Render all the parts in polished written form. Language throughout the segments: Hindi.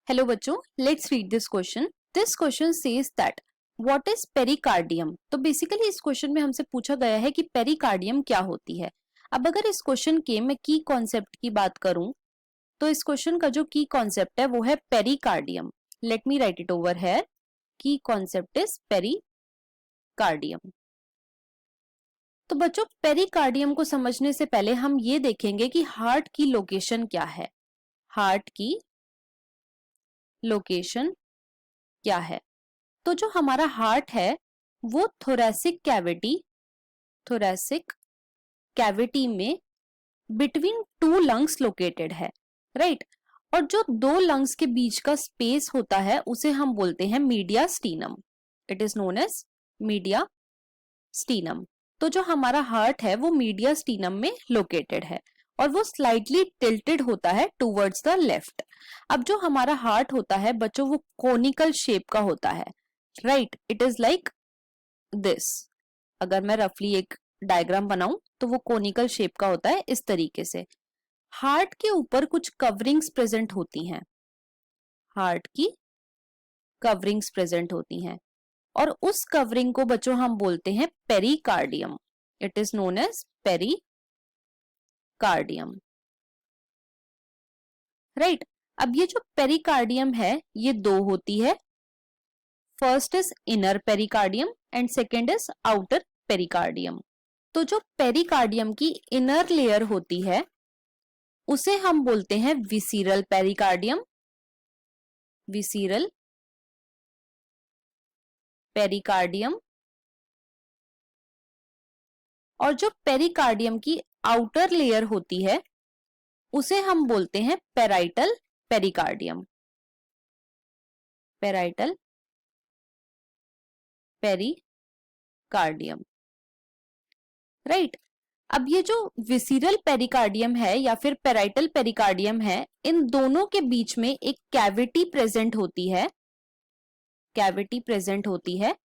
हेलो बच्चों, let's read this question. This question says that what is pericardium. तो बेसिकली इस क्वेश्चन में हमसे पूछा गया है कि पेरिकार्डियम क्या होती है। अब अगर इस क्वेश्चन के मैं की कॉन्सेप्ट की बात करूं तो इस क्वेश्चन का जो की कॉन्सेप्ट है वो है pericardium. Let me right it over here. की कॉन्सेप्ट इज पेरिकार्डियम। तो बच्चों, पेरिकार्डियम को समझने से पहले हम ये देखेंगे कि हार्ट की लोकेशन क्या है। हार्ट की लोकेशन क्या है? तो जो हमारा हार्ट है वो थोरैसिक कैविटी में बिटवीन टू लंग्स लोकेटेड है, राइट। और जो दो लंग्स के बीच का स्पेस होता है उसे हम बोलते हैं mediastinum. It is known as mediastinum. तो जो हमारा हार्ट है वो मीडियास्टीनम में लोकेटेड है और वो स्लाइटली टिल्टेड होता है टूवर्ड्स द लेफ्ट। अब जो हमारा हार्ट होता है बच्चों वो कोनिकल शेप का होता है, right. It is like this. अगर मैं रफली एक डायग्राम बनाऊं तो वो कोनिकल शेप का होता है इस तरीके से। हार्ट के ऊपर कुछ कवरिंग्स प्रेजेंट होती हैं। हार्ट की कवरिंग्स प्रेजेंट होती हैं और उस कवरिंग को बच्चों हम बोलते हैं pericardium. It is known as pericardium, right. अब ये जो पेरिकार्डियम है ये दो होती है। First is inner pericardium and second is outer pericardium. तो जो पेरिकार्डियम की इनर लेयर होती है उसे हम बोलते हैं विसीरल पेरिकार्डियम। विसीरल पेरिकार्डियम। और जो पेरिकार्डियम की आउटर लेयर होती है उसे हम बोलते हैं parietal pericardium. Parietal pericardium, right. अब ये जो विसीरल पेरिकार्डियम है या फिर पेराइटल पेरिकार्डियम है, इन दोनों के बीच में एक कैविटी प्रेजेंट होती है। कैविटी प्रेजेंट होती है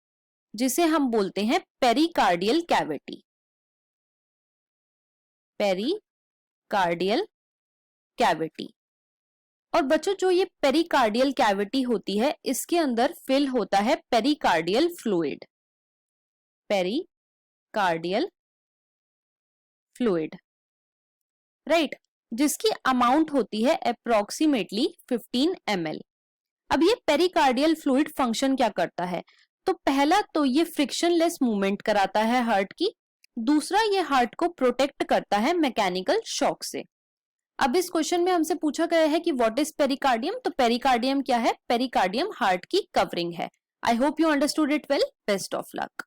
जिसे हम बोलते हैं पेरिकार्डियल कैविटी। Pericardial cavity. और बच्चों, जो ये पेरिकार्डियल कैविटी होती है इसके अंदर फिल होता है pericardial fluid. Pericardial fluid, right, जिसकी अमाउंट होती है अप्रोक्सीमेटली 15 ml। अब ये पेरिकार्डियल फ्लूइड फंक्शन क्या करता है? तो पहला तो ये फ्रिक्शनलेस मूवमेंट कराता है हार्ट की। दूसरा, ये हार्ट को प्रोटेक्ट करता है मैकेनिकल शॉक से। अब इस क्वेश्चन में हमसे पूछा गया है कि व्हाट इज पेरिकार्डियम। तो पेरिकार्डियम क्या है? पेरिकार्डियम हार्ट की कवरिंग है। I hope you understood it well. Best of luck.